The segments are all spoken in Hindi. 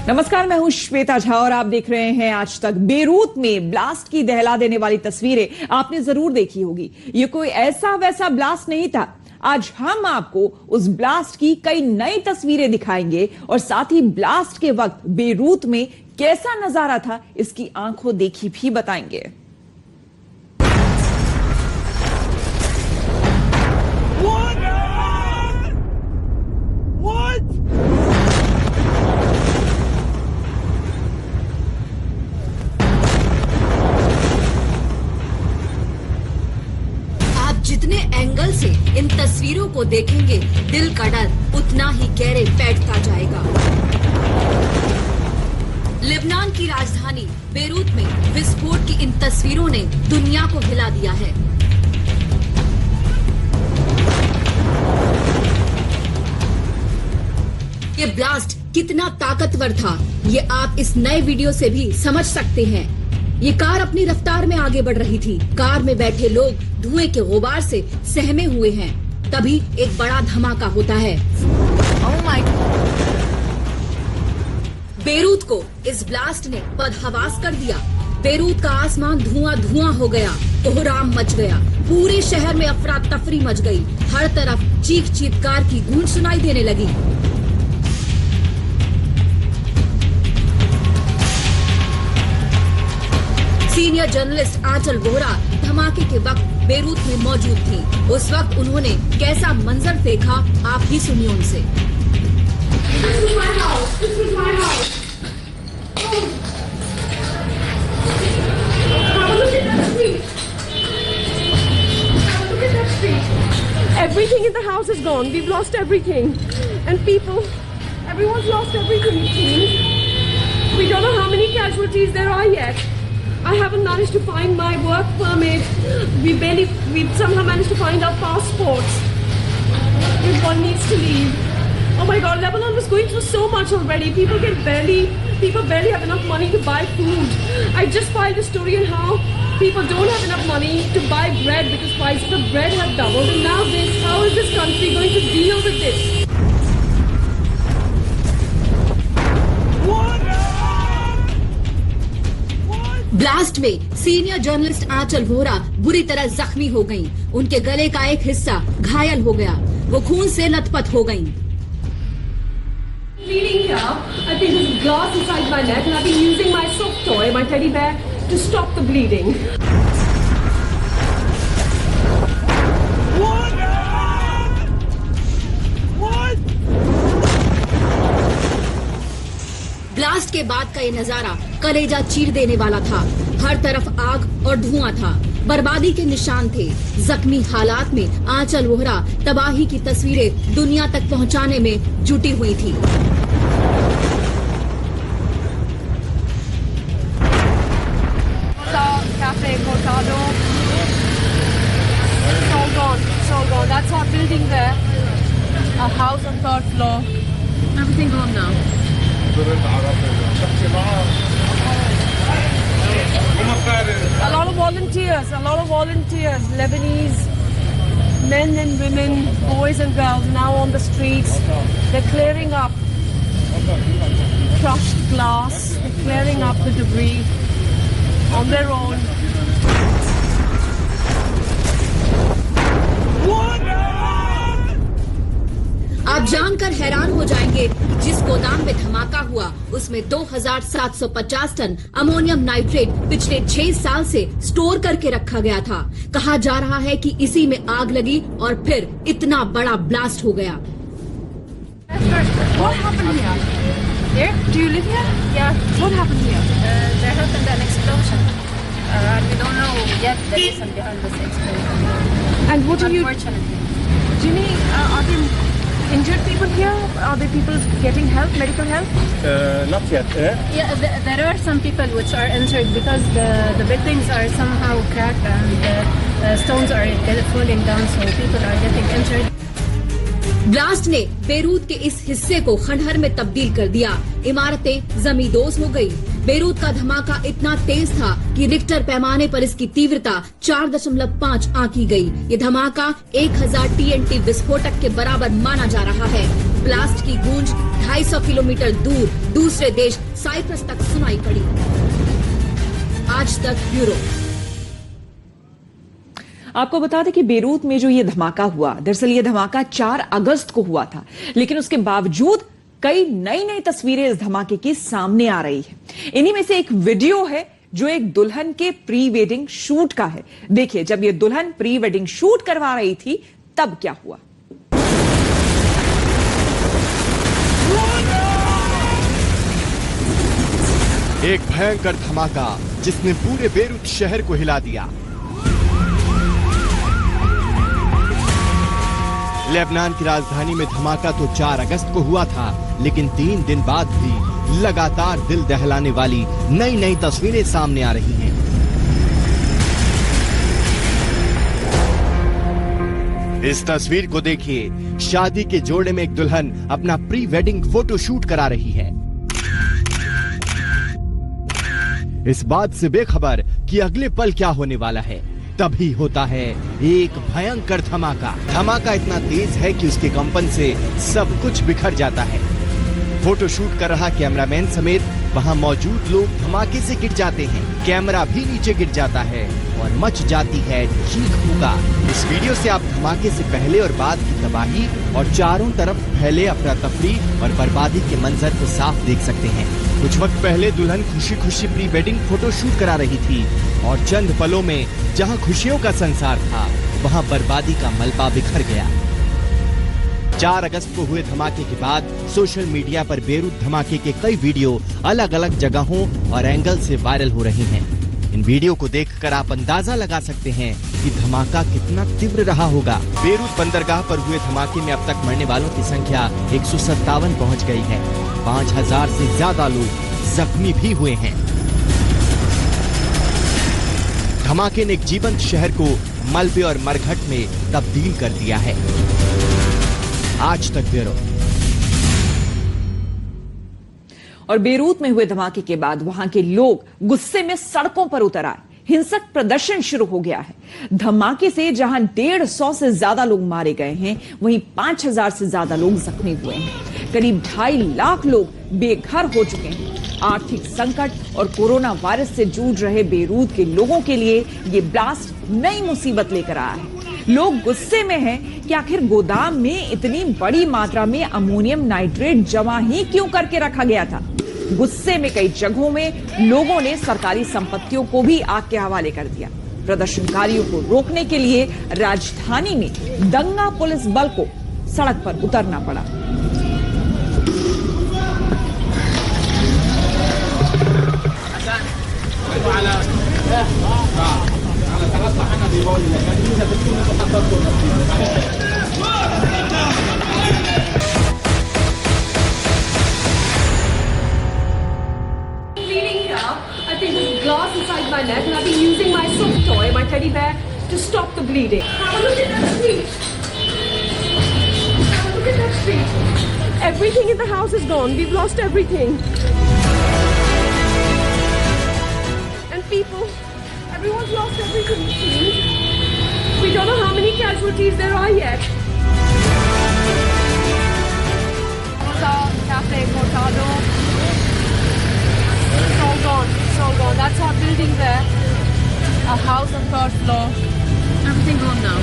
नमस्कार, मैं हूं श्वेता झा और आप देख रहे हैं आज तक। बेरूत में ब्लास्ट की दहला देने वाली तस्वीरें आपने जरूर देखी होगी। ये कोई ऐसा वैसा ब्लास्ट नहीं था। आज हम आपको उस ब्लास्ट की कई नई तस्वीरें दिखाएंगे और साथ ही ब्लास्ट के वक्त बेरूत में कैसा नजारा था इसकी आंखों देखी भी बताएंगे। जितने एंगल से इन तस्वीरों को देखेंगे, दिल का डर उतना ही गहरे बैठता जाएगा। लेबनान की राजधानी बेरूत में विस्फोट की इन तस्वीरों ने दुनिया को हिला दिया है। ये ब्लास्ट कितना ताकतवर था, ये आप इस नए वीडियो से भी समझ सकते हैं। ये कार अपनी रफ्तार में आगे बढ़ रही थी। कार में बैठे लोग धुएं के गुबार से सहमे हुए हैं। तभी एक बड़ा धमाका होता है। Oh my God! बेरूत को इस ब्लास्ट ने बदहवास कर दिया। बेरूत का आसमान धुआं धुआं हो गया, कोहराम मच गया। पूरे शहर में अफरा तफरी मच गई। हर तरफ चीख चीत्कार की गूंज सुनाई देने लगी। सीनियर जर्नलिस्ट आंचल वोहरा धमाके के वक्त बेरूत में मौजूद थी। उस वक्त उन्होंने कैसा मंजर देखा, आप ही सुनिए उनसे। Everything in the house is gone. We've lost everything, and everyone's lost everything. It seems. We don't know how many casualties there are yet. I haven't managed to find my work permit. We've somehow managed to find our passports. Everyone needs to leave. Oh my God, Lebanon was going through so much already. People barely have enough money to buy food. I just filed a story on how people don't have enough money to buy bread because prices of bread have doubled. And now this, how is this country going to deal with this? Blast में सीनियर जर्नलिस्ट आंचल वोहरा बुरी तरह जख्मी हो गईं। उनके गले का एक हिस्सा घायल हो गया। वो खून से लथपथ हो गईं। Bleeding here. I think there's glass inside my neck, and I've been using my soft toy, my teddy bear, to stop the bleeding. Blast के बाद का ये नजारा कलेजा चीर देने वाला था। हर तरफ आग और धुआं था। बर्बादी के निशान थे। जख्मी हालात में आंचल वोहरा तबाही की तस्वीरें दुनिया तक पहुंचाने में जुटी हुई थी। That's our building there. Our house on third floor. Everything gone now. A lot of volunteers, Lebanese men and women, boys and girls now on the streets. They're clearing up crushed glass, they're clearing up the debris on their own. आप जानकर हैरान हो जाएंगे कि जिस गोदाम में धमाका हुआ उसमें 2750 टन अमोनियम नाइट्रेट पिछले 6 साल से स्टोर करके रखा गया था। कहा जा रहा है कि इसी में आग लगी और फिर इतना बड़ा ब्लास्ट हो गया। What happened here? Here? Do you live here? Yeah. What happened here? There happened an explosion. We don't know yet the reason behind this explosion. And what do you... Unfortunately. Jimmy, are there injured people here? Are there people getting help, medical help? Not yet. Yeah, there are some people which are injured because the buildings are somehow cracked and the stones are falling down, so people are getting injured. Blast ने बेरूत के इस हिस्से को खंडहर में तब्दील कर दिया। इमारतें जमींदोज हो गई। बेरूत का धमाका इतना तेज था कि रिक्टर पैमाने पर इसकी तीव्रता 4.5 आंकी गई। ये धमाका 1000 TNT विस्फोटक के बराबर माना जा रहा है। ब्लास्ट की गूंज 250 किलोमीटर दूर दूसरे देश साइप्रस तक सुनाई पड़ी। आज तक ब्यूरो। आपको बता दें कि बेरूत में जो ये धमाका हुआ, दरअसल ये धमाका 4 अगस्त को हुआ था, लेकिन उसके बावजूद कई नई नई तस्वीरें इस धमाके की सामने आ रही है। इन्हीं में से एक वीडियो है जो एक दुल्हन के प्री वेडिंग शूट का है। देखिए, जब ये दुल्हन प्री वेडिंग शूट करवा रही थी तब क्या हुआ। एक भयंकर धमाका जिसने पूरे बेरूत शहर को हिला दिया। लेबनान की राजधानी में धमाका तो 4 अगस्त को हुआ था, लेकिन 3 दिन बाद भी लगातार दिल दहलाने वाली नई नई तस्वीरें सामने आ रही हैं। इस तस्वीर को देखिए, शादी के जोड़े में एक दुल्हन अपना प्री वेडिंग फोटो शूट करा रही है, इस बात से बेखबर कि अगले पल क्या होने वाला है। तभी होता है एक भयंकर धमाका। धमाका इतना तेज है कि उसके कंपन से सब कुछ बिखर जाता है। फोटो शूट कर रहा कैमरामैन समेत वहां मौजूद लोग धमाके से गिर जाते हैं। कैमरा भी नीचे गिर जाता है और मच जाती है चीख पुकार। इस वीडियो से आप धमाके से पहले और बाद की तबाही और चारों तरफ फैले अफरा तफरी और बर्बादी के मंजर को साफ देख सकते हैं। कुछ वक्त पहले दुल्हन खुशी खुशी प्री वेडिंग फोटो शूट करा रही थी और चंद पलों में जहां खुशियों का संसार था, वहां बर्बादी का मलबा बिखर गया। 4 अगस्त को हुए धमाके के बाद सोशल मीडिया पर बेरूत धमाके के कई वीडियो अलग अलग जगहों और एंगल से वायरल हो रहे हैं। इन वीडियो को देखकर आप अंदाजा लगा सकते हैं कि धमाका कितना तीव्र रहा होगा। बेरूत बंदरगाह पर हुए धमाके में अब तक मरने वालों की संख्या 157 पहुंच गई है। 5000 से ज्यादा लोग जख्मी भी हुए हैं। धमाके ने एक जीवंत शहर को मलबे और मरघट में तब्दील कर दिया है। आज तक ब्यूरो। और बेरूत में हुए धमाके के बाद वहां के लोग गुस्से में सड़कों पर उतर आए। हिंसक प्रदर्शन शुरू हो गया है। धमाके से जहां 150 से ज्यादा लोग मारे गए हैं, वहीं 5000 से ज्यादा लोग जख्मी हुए हैं। करीब 2.5 लाख लोग बेघर हो चुके हैं। आर्थिक संकट और कोरोना वायरस से जूझ रहे बेरूत के लोगों के लिए ये ब्लास्ट नई मुसीबत लेकर आया है। लोग गुस्से में हैं कि आखिर गोदाम में इतनी बड़ी मात्रा में अमोनियम नाइट्रेट जमा ही क्यों करके रखा गया था। गुस्से में कई जगहों में लोगों ने सरकारी संपत्तियों को भी आग के हवाले कर दिया। प्रदर्शनकारियों को रोकने के लिए राजधानी में दंगा पुलिस बल को सड़क पर उतरना पड़ा। I think there's glass inside my neck, and I've been using my soft toy, my teddy bear, to stop the bleeding. Have a look at that street. Have a look at that street. Everything in the house is gone. We've lost everything. And people, everyone's lost everything, it seems. We don't know how many casualties there are yet. Cafe Cortado. It's all gone. It's all gone. That's our building there. Our house on 3rd floor. Everything gone now.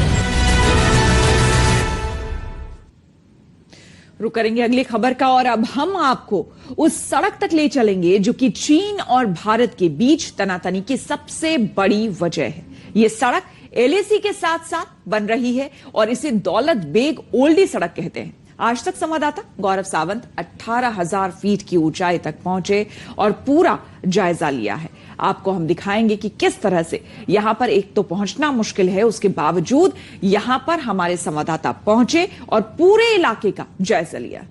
रुक करेंगे अगली खबर का, और अब हम आपको उस सड़क तक ले चलेंगे जो कि चीन और भारत के बीच तनातनी की सबसे बड़ी वजह है। यह सड़क एलएसी के साथ साथ बन रही है और इसे दौलत बेग ओल्डी सड़क कहते हैं। आज तक संवाददाता गौरव सावंत 18,000 फीट की ऊंचाई तक पहुंचे और पूरा जायजा लिया है। आपको हम दिखाएंगे कि किस तरह से यहां पर एक तो पहुंचना मुश्किल है, उसके बावजूद यहां पर हमारे संवाददाता पहुंचे और पूरे इलाके का जायजा लिया।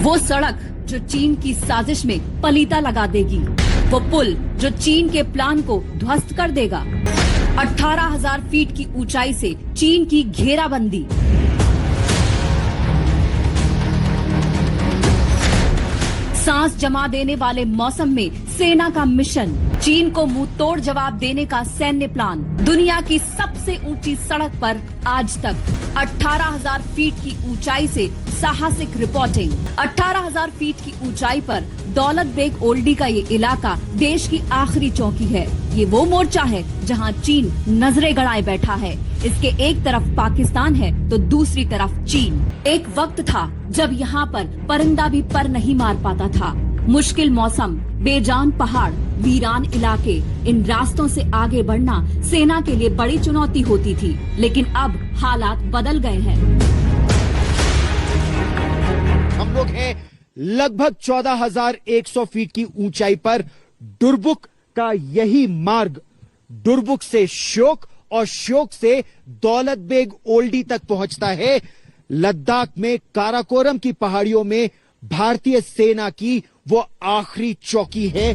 वो सड़क जो चीन की साजिश में पलीता लगा देगी, वो पुल जो चीन के प्लान को ध्वस्त कर देगा। 18,000 फीट की ऊंचाई से चीन की घेराबंदी, सांस जमा देने वाले मौसम में सेना का मिशन, चीन को मुंह तोड़ जवाब देने का सैन्य प्लान। दुनिया की सबसे ऊंची सड़क पर आज तक 18,000 फीट की ऊंचाई से साहसिक रिपोर्टिंग। 18,000 फीट की ऊंचाई पर दौलत बेग ओल्डी का ये इलाका देश की आखिरी चौकी है। ये वो मोर्चा है जहां चीन नजरें गड़ाए बैठा है। इसके एक तरफ पाकिस्तान है तो दूसरी तरफ चीन। एक वक्त था जब यहाँ पर परिंदा भी पर नहीं मार पाता था। मुश्किल मौसम, बेजान पहाड़, वीरान इलाके, इन रास्तों से आगे बढ़ना सेना के लिए बड़ी चुनौती होती थी। लेकिन अब हालात बदल गए हैं। हम लोग हैं लगभग 14,100 फीट की ऊंचाई पर। डुरबुक का यही मार्ग डुरबुक से श्योक और श्योक से दौलत बेग ओल्डी तक पहुंचता है। लद्दाख में काराकोरम की पहाड़ियों में भारतीय सेना की वो आखिरी चौकी है।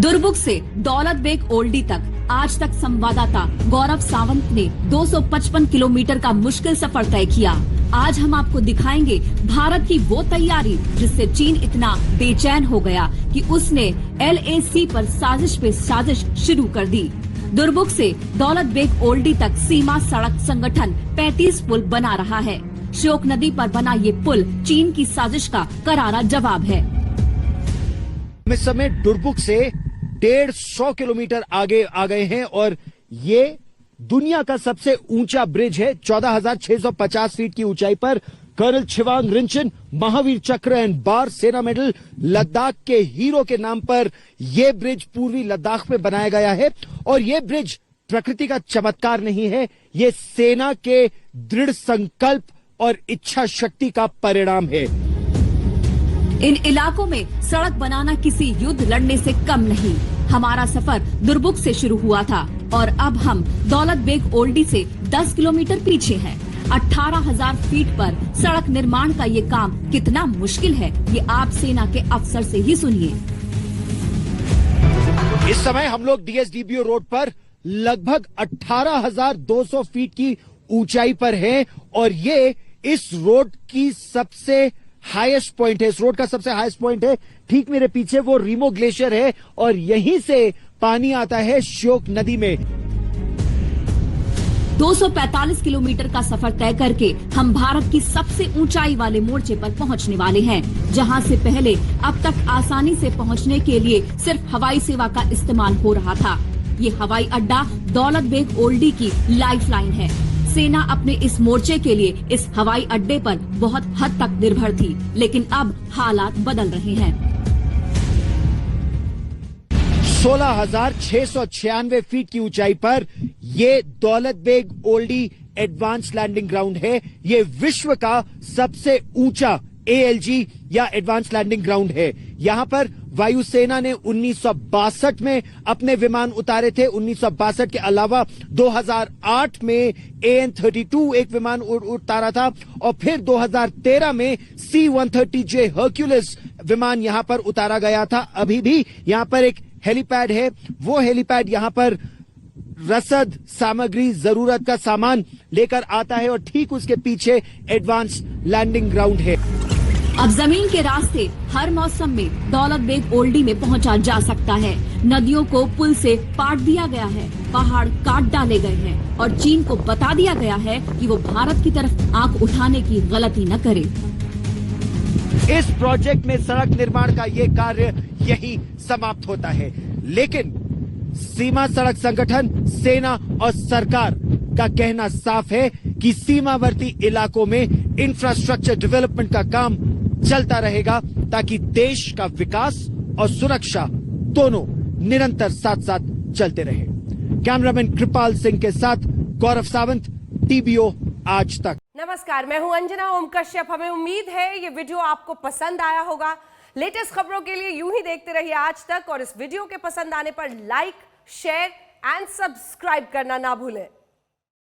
दुरबुक से दौलत बेग ओल्डी तक आज तक संवाददाता गौरव सावंत ने 255 किलोमीटर का मुश्किल सफर तय किया। आज हम आपको दिखाएंगे भारत की वो तैयारी जिससे चीन इतना बेचैन हो गया कि उसने LAC पर साजिश पे साजिश शुरू कर दी। दुरबुक से दौलत बेग ओल्डी तक सीमा सड़क संगठन 35 पुल बना रहा है। श्योक नदी पर बना ये पुल चीन की साजिश का करारा जवाब है। इस समय डुरबुक से 150 किलोमीटर आगे आ गए हैं और ये दुनिया का सबसे ऊंचा ब्रिज है। 14,650 फीट की ऊंचाई पर कर्नल छिवांग रिंचन महावीर चक्र एंड बार सेना मेडल लद्दाख के हीरो के नाम पर यह ब्रिज पूर्वी लद्दाख में बनाया गया है। और यह ब्रिज प्रकृति का चमत्कार नहीं है, यह सेना के दृढ़ संकल्प और इच्छा शक्ति का परिणाम है। इन इलाकों में सड़क बनाना किसी युद्ध लड़ने से कम नहीं। हमारा सफर दुरबुक से शुरू हुआ था और अब हम दौलत बेग ओल्डी से 10 किलोमीटर पीछे हैं। 18,000 फीट पर सड़क निर्माण का ये काम कितना मुश्किल है, ये आप सेना के अफसर से ही सुनिए। इस समय हम लोग DSDBO रोड पर लगभग 18,200 फीट की ऊंचाई पर हैं और ये इस रोड की सबसे हाईएस्ट पॉइंट है। इस रोड का सबसे हाईएस्ट पॉइंट है। ठीक मेरे पीछे वो रीमो ग्लेशियर है और यहीं से पानी आता है श्योक नदी में। 245 किलोमीटर का सफर तय करके हम भारत की सबसे ऊंचाई वाले मोर्चे पर पहुंचने वाले हैं, जहां से पहले अब तक आसानी से पहुंचने के लिए सिर्फ हवाई सेवा का इस्तेमाल हो रहा था। ये हवाई अड्डा दौलत बेग ओल्डी की लाइफलाइन है। सेना अपने इस मोर्चे के लिए इस हवाई अड्डे पर बहुत हद तक निर्भर थी, लेकिन अब हालात बदल रहे हैं। 16,696 फीट की ऊंचाई पर ये Daulat Beg Oldi advance landing ground है। ये विश्व का सबसे ऊंचा ALG या एडवांस लैंडिंग ग्राउंड है। यहाँ पर वायुसेना ने 1962 में अपने विमान उतारे थे। 1962 के अलावा 2008 में AN-32 एक विमान उतारा था और फिर 2013 में C-130J हर्क्यूलिस विमान यहाँ पर उतारा गया था। अभी भी यहाँ पर एक हेलीपैड है। वो हेलीपैड यहाँ पर रसद सामग्री, जरूरत का सामान लेकर आता है और ठीक उसके पीछे एडवांस लैंडिंग ग्राउंड है। अब जमीन के रास्ते हर मौसम में दौलत बेग ओल्डी में पहुंचा जा सकता है। नदियों को पुल से पाट दिया गया है, पहाड़ काट डाले गए हैं और चीन को बता दिया गया है कि वो भारत की तरफ आंख उठाने की गलती न करे। इस प्रोजेक्ट में सड़क निर्माण का ये कार्य यही समाप्त होता है, लेकिन सीमा सड़क संगठन, सेना और सरकार का कहना साफ है कि सीमावर्ती इलाकों में इंफ्रास्ट्रक्चर डेवलपमेंट का काम चलता रहेगा ताकि देश का विकास और सुरक्षा दोनों निरंतर साथ साथ चलते रहे। कैमरामैन कृपाल सिंह के साथ गौरव सावंत, TBO आज तक। नमस्कार, मैं हूं अंजना ओम कश्यप। हमें उम्मीद है ये वीडियो आपको पसंद आया होगा। लेटेस्ट खबरों के लिए यूं ही देखते रहिए आज तक और इस वीडियो के पसंद आने पर लाइक, शेयर एंड सब्सक्राइब करना ना भूलें।